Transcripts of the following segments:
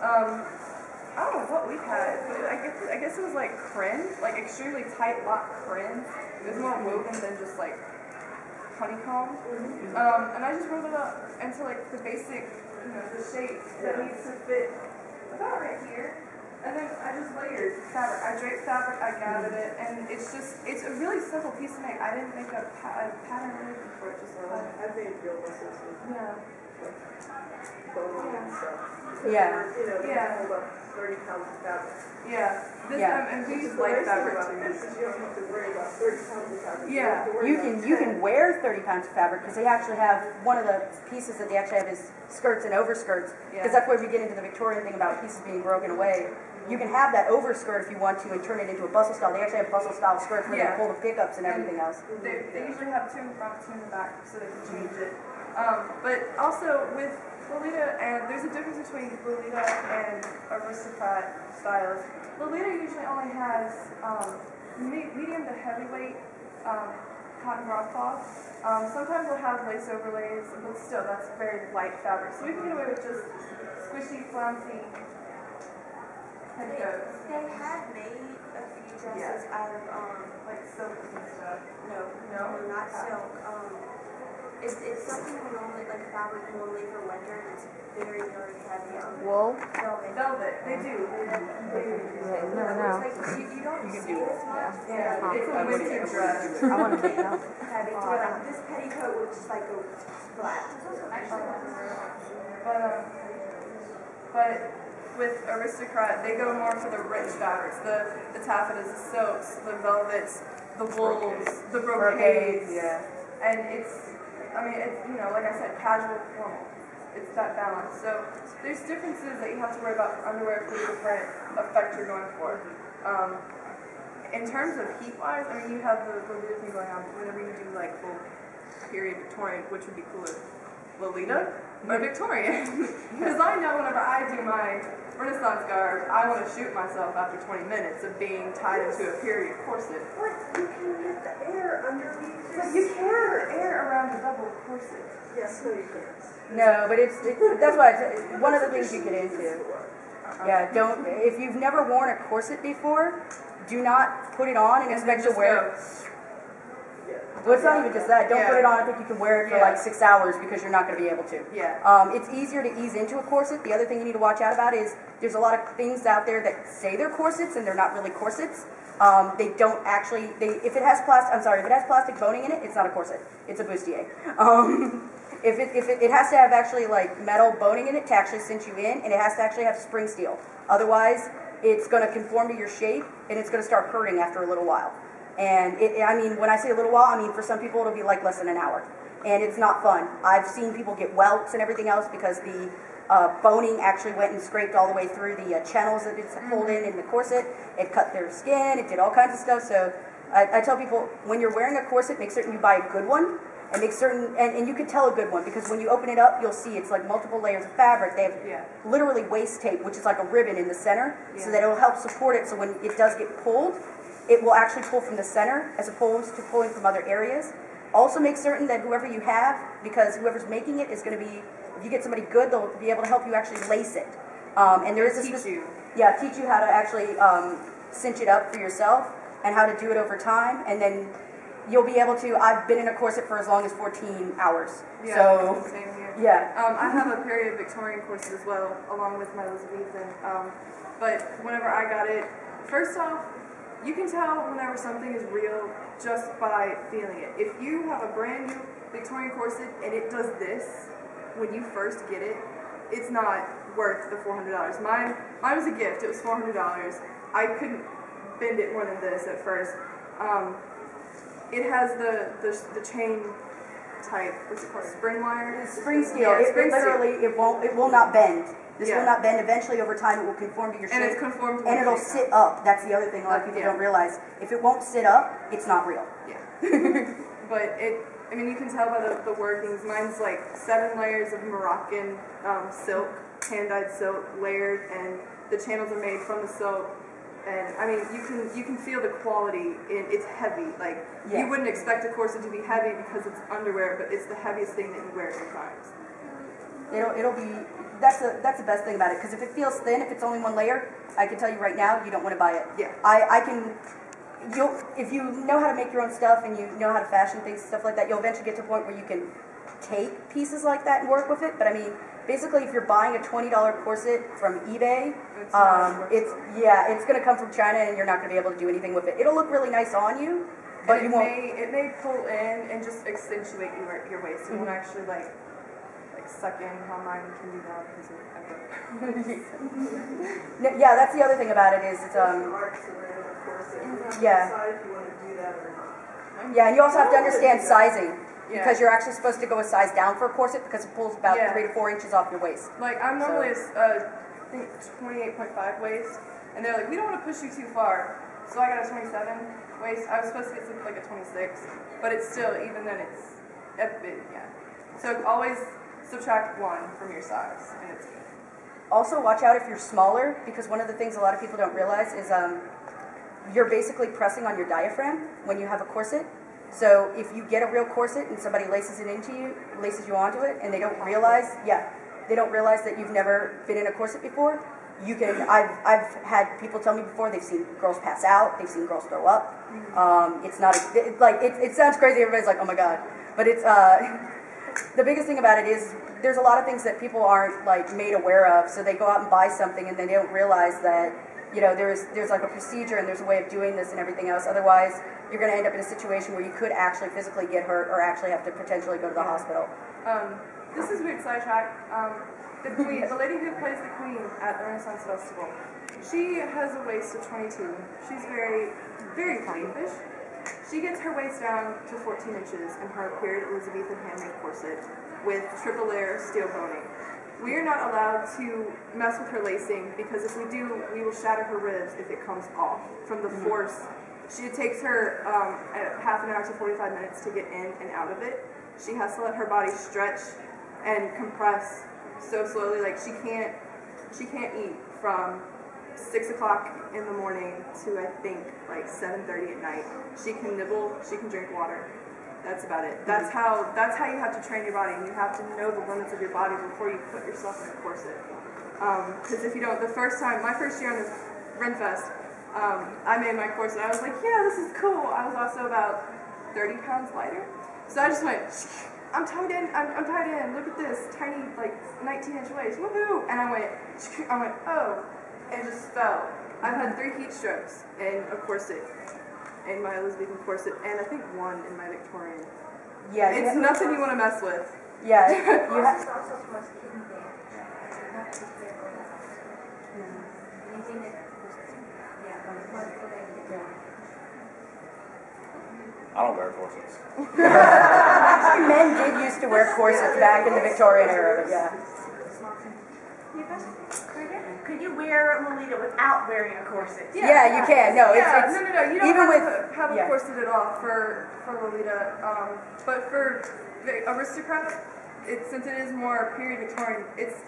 I don't know what we had, but I guess it was like crin, like extremely tight lock crin. It was more woven than just like honeycomb. And I just rolled it up into like the basic, the shape that needs to fit about right here. And then I just layered fabric. I draped fabric, I gathered it, and it's a really simple piece to make. I didn't make a pattern or anything for it, just I made real muscles. Yeah. Yeah. They hold up 30 pounds of fabric. Yeah. And we use light fabric too. You don't have to worry about 30 pounds of fabric. Yeah. You can wear 30 pounds of fabric because they actually have one of the pieces that they actually have is skirts and overskirts, because that's where we get into the Victorian thing about pieces being broken away. You can have that overskirt if you want to and turn it into a bustle style. They actually have bustle style skirts where they pull the pickups and everything else. They usually have two in front, two in the back, so they can change it. But also with Lolita, and there's a difference between Lolita and aristocrat styles. Lolita usually only has medium to heavyweight cotton broadcloth. Sometimes we'll have lace overlays, but still that's very light fabric. So we can get away with just squishy, flouncy petticoats. They had made a few dresses out of like silk and stuff. No, not silk. It's something normally like fabric normally for winter, and it's very, very heavy. Wool? Velvet. They do. No. Like, you don't see it as much. Yeah. It's a winter dress. I want to make that. Heavy to it. Like this petticoat would just like go flat. But with aristocrat, they go more for the rich fabrics, the taffetas, the silks, the velvets, the wools, the brocades. And it's like I said, casual, formal. It's that balance. So there's differences that you have to worry about for underwear for the different effect you're going for. In terms of heat-wise, you have the Lolita thing going on whenever you do like full period Victorian, which would be cooler, Lolita or Victorian? Because I know whenever I do my Renaissance garb, I want to shoot myself after 20 minutes of being tied into a period corset. What? You can get the air underneath your But you can't have air around the double corset. Yes, no, you can't. No, but that's why it's one of the things you get into. Yeah, if you've never worn a corset before, do not put it on and expect to wear it. Well, it's not even just that. Don't put it on and think you can wear it for like 6 hours because you're not going to be able to. It's easier to ease into a corset. The other thing you need to watch out about is there's a lot of things out there that say they're corsets and they're not really corsets. They don't actually. If it has plastic boning in it, it's not a corset. It's a bustier. If it has to have actually like metal boning in it to actually cinch you in, and it has to actually have spring steel. Otherwise, it's going to conform to your shape and it's going to start hurting after a little while. And when I say a little while, for some people it'll be like less than an hour. And it's not fun. I've seen people get welts and everything else because the boning actually went and scraped all the way through the channels that it's pulled in the corset. It cut their skin, it did all kinds of stuff. So I tell people, when you're wearing a corset, make certain you buy a good one. And make certain, and you can tell a good one because when you open it up, you'll see it's like multiple layers of fabric. They have literally waist tape, which is like a ribbon in the center, so that it'll help support it. So when it does get pulled, it will actually pull from the center as opposed to pulling from other areas. Also make certain that whoever you have, because whoever's making it is going to be, if you get somebody good, they'll be able to help you actually lace it. And there is teach you how to actually cinch it up for yourself and how to do it over time, and then you'll be able to. I've been in a corset for as long as 14 hours. Yeah, so same here. Yeah. I have a period Victorian corset as well, along with my Elizabethan. But whenever I got it, first off, you can tell whenever something is real just by feeling it. If you have a brand new Victorian corset and it does this when you first get it, it's not worth the $400. Mine was a gift. It was $400. I couldn't bend it more than this at first. It has the chain type, what's it called, spring wire? Spring steel. It will not bend. This will not bend. Eventually, over time, it will conform to your shape. And it's conformed to and it'll sit up. That's the other thing a lot of people don't realize. If it won't sit up, it's not real. Yeah. But you can tell by the workings. Mine's like 7 layers of Moroccan silk, hand-dyed silk, layered, and the channels are made from the silk. And you can feel the quality. It's heavy. Like you wouldn't expect a corset to be heavy because it's underwear, but it's the heaviest thing that you wear sometimes. It'll be that's the best thing about it, because if it feels thin, if it's only one layer, I can tell you right now, you don't want to buy it. Yeah. If you know how to make your own stuff and you know how to fashion things, stuff like that, you'll eventually get to a point where you can take pieces like that and work with it. But I mean, basically, if you're buying a $20 corset from eBay, it's going to come from China, and you're not going to be able to do anything with it. It'll look really nice on you, but and you won't. It may pull in and just accentuate your waist. It won't actually like suck in how mine can do that because Yeah, that's the other thing about it is it's yeah. Yeah, and you also have to understand sizing. Because you're actually supposed to go a size down for a corset because it pulls about 3 to 4 inches off your waist. Like, I'm normally I think 28.5 waist, and they're like, we don't want to push you too far. So I got a 27 waist. I was supposed to get something like a 26, but it's still, even then it's, So always subtract 1 from your size, and it's good. Also, watch out if you're smaller, because one of the things a lot of people don't realize is you're basically pressing on your diaphragm when you have a corset. So if you get a real corset and somebody laces you onto it, and they don't realize that you've never been in a corset before, you can. I've had people tell me before they've seen girls pass out, they've seen girls throw up. It's not it sounds crazy. Everybody's like, oh my god, but it's the biggest thing about it is there's a lot of things that people aren't like made aware of. So they go out and buy something and then they don't realize that there's like a procedure and there's a way of doing this and everything else. Otherwise, you're going to end up in a situation where you could actually physically get hurt or actually have to potentially go to the hospital. This is a weird sidetrack. The lady who plays the queen at the Renaissance Festival, she has a waist of 22. She's very, very plain-ish. She gets her waist down to 14 inches in her period Elizabethan handmade corset with triple layer steel boning. We are not allowed to mess with her lacing because if we do, we will shatter her ribs if it comes off from the force. It takes her half an hour to 45 minutes to get in and out of it. She has to let her body stretch and compress so slowly. Like she can't eat from 6 o'clock in the morning to I think like 7:30 at night. She can nibble. She can drink water. That's about it. That's how you have to train your body, and you have to know the limits of your body before you put yourself in a corset. Because if you don't, my first year on this Renfest, I made my corset. I was like, yeah, this is cool. I was also about 30 pounds lighter, so I just went. I'm tied in. I'm tied in. Look at this tiny, like 19-inch waist. Woohoo! And I went. Oh, and just fell. I've had 3 heat strokes in a corset. In my Elizabethan corset, and I think 1 in my Victorian. Yeah, it's nothing you want to mess with. Yeah, I don't wear corsets. Actually, men did used to wear corsets back in the Victorian era, but yeah. Could you wear Lolita without wearing a corset? Yeah, you can. No, it's no. You don't even have a corset at all for Lolita. But for the Aristocrat, since it is more period Victorian, it's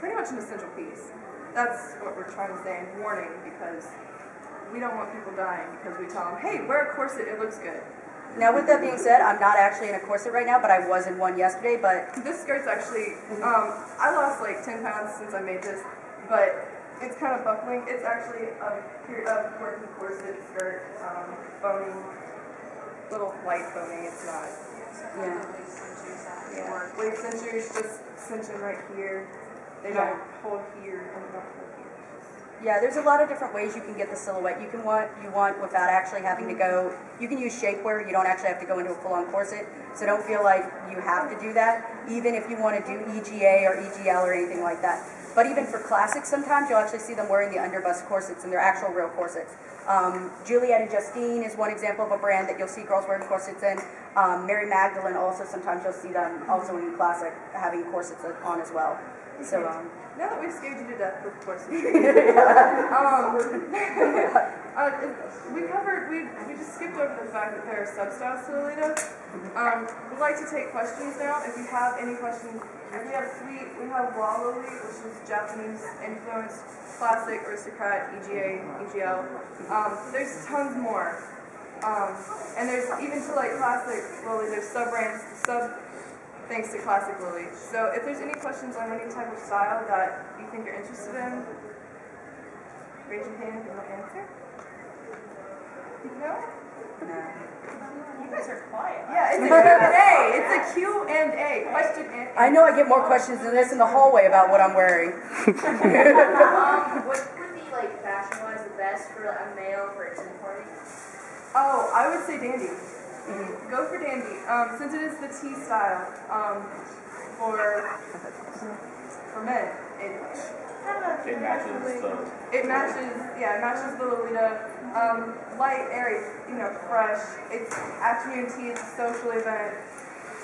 pretty much an essential piece. That's what we're trying to say in warning, because we don't want people dying because we tell them, hey, wear a corset, it looks good. Now, with that being said, I'm not actually in a corset right now, but I was in one yesterday. But this skirt's actually, I lost like 10 pounds since I made this, but it's kind of buckling. It's actually a working corset skirt, boning, little light boning. It's not. Yeah. Waist cinchers just cinching right here. They don't hold here and they don't hold here. Yeah, there's a lot of different ways you can get the silhouette you want without actually having to go. You can use shapewear. You don't actually have to go into a full-on corset. So don't feel like you have to do that, even if you want to do EGA or EGL or anything like that. But even for classics, sometimes you'll actually see them wearing the underbust corsets, and they're actual real corsets. Juliet and Justine is one example of a brand that you'll see girls wearing corsets in. Mary Magdalene also, sometimes you'll see them also in classic having corsets on as well. So now that we've scared you to death with corsets, we just skipped over the fact that there are sub-styles to Lolita. We'd like to take questions now. If you have any questions, we have raw Lolita, which is Japanese influenced, classic, aristocrat, EGA, EGL. There's tons more. And there's even to like classic Lolita, there's sub-brands, thanks to classic Lily. So if there's any questions on any type of style that you think you're interested in, raise your hand and I'll answer. No? You guys are quiet. Yeah, it's a Q&A. It's a Q&A. Question and answer. I know I get more questions than this in the hallway about what I'm wearing. What would be like fashion-wise the best for a male for a tea party? Oh, I would say dandy. Go for dandy. Since it is the tea style, for men, It matches the. it matches the Lolita. Light, airy, fresh. It's afternoon tea. It's a social event.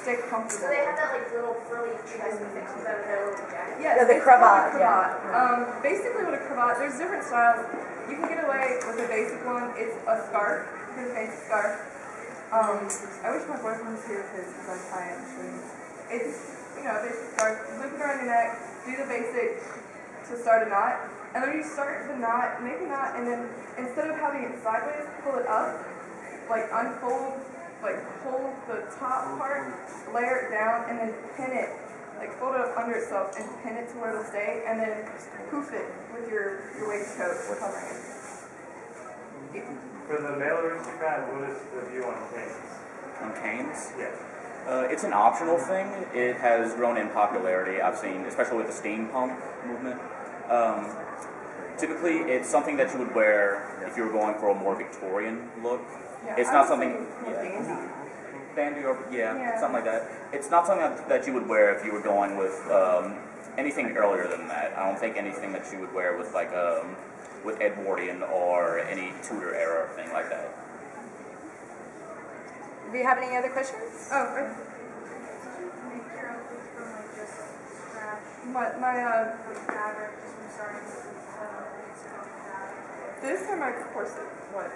Stay comfortable. So they have that like little frilly dress thing with that little jacket. Yes, Yeah, the it's cravat, called a cravat. Basically, with a cravat, there's different styles. You can get away with a basic one. It's a scarf. It's a fancy scarf. I wish my boyfriend was here with his because I'd tie it and show you. It's, a basic scarf. Loop it around your neck. Do the basic to start a knot. And then you start the knot, make a knot, and then instead of having it sideways, pull it up. Like unfold, like pull the top part, layer it down, and then pin it. Like fold it up under itself and pin it to where it'll stay, and then poof it with your waistcoat covering it. For the male aristocrat, what is the view on canes? On canes? Yeah. It's an optional thing. It has grown in popularity, I've seen, especially with the steampunk movement. Typically, it's something that you would wear if you were going for a more Victorian look. Yeah, It's I not would something... say Dandy or... Yeah. something like that. It's not something that you would wear if you were going with anything earlier than that. I don't think anything that you would wear with, like, with Edwardian or any Tudor era or thing like that. Do you have any other questions? Oh, right. Make your own food from like just scratch, My like fabric, just from starting with this or my corset? What?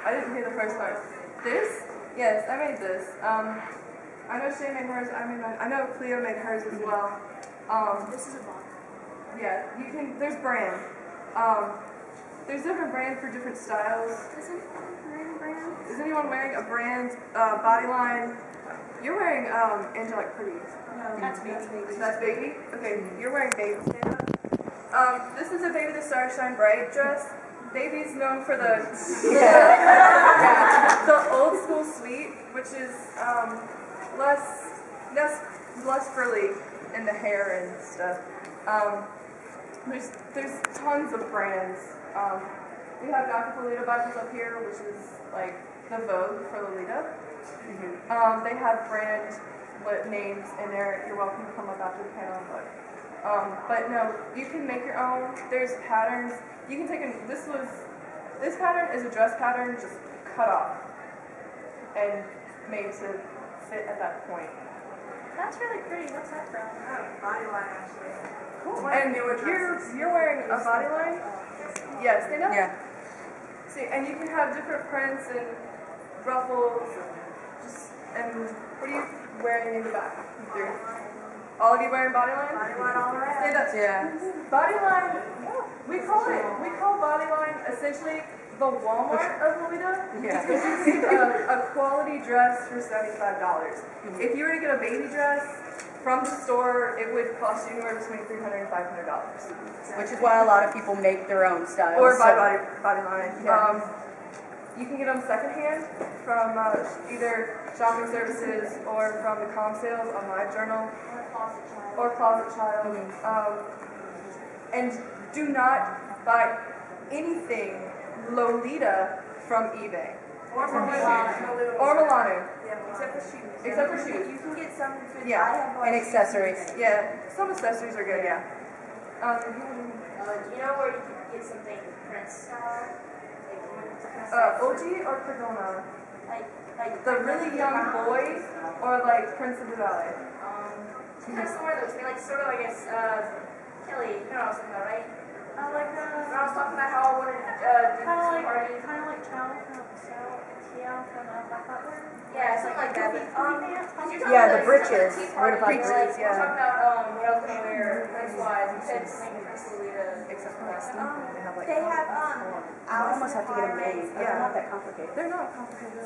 I didn't hear the first part. This? Yes, I made this. I know Shay made hers. I made mine. I know Cleo made hers as well. This is a box. Yeah, you can. There's brand. There's different brand for different styles. Is anyone wearing a brand? Is anyone wearing a brand body line? You're wearing Angelic Pretty. No, that's baby. That's baby. Okay, you're wearing baby. Stand up. This is a Baby the Star Shine Bright dress. Baby's known for the old school suite, which is less frilly in the hair and stuff. There's tons of brands. We have Dr. Lolita Bibles up here, which is like the Vogue for Lolita. They have brand names in there. You're welcome to come up after the panel and look. But no, you can make your own. There's patterns. You can take this pattern is a dress pattern just cut off and made to fit at that point. That's really pretty. What's that from? Bodyline, actually. Cool. And you're wearing a body line? Yeah, stand up. Yeah. See, and you can have different prints and ruffles. And what are you wearing in the back? All of you wearing bodyline? Bodyline all around. Stand up. Yeah. Bodyline. We call bodyline essentially the Walmart of Lolita. Yeah. Because you get a quality dress for $75. If you were to get a baby dress from the store, it would cost you anywhere between $300 and $500. Which is why a lot of people make their own styles. Or buy so- bodyline. Yeah. You can get them secondhand from either shopping services or from the comp sales on LiveJournal or Closet Child. And do not buy anything Lolita from eBay. Or Milano. Or Milano. Except for shoes. Except for shoes. You can get some for Yeah. And accessories. Yeah. Some accessories are good, yeah. Do you know where you can get something Prince style? OG or Cardona? Like The really young boy or like Prince of the Valley? kind of similar to those. They like sort of, I guess, Kelly, you know what I was talking about, right? I like When I was talking about how I wanted to do this party. kind of like Chow from Black Butler. Yeah, something like that. But, Yeah, the breeches. We're talking Breeches, yeah. about what I was going to wear Prince-wise. You said something Prince Lolita. Except for that. They have You almost have to get them made. Yeah. They're not that complicated. They're not complicated.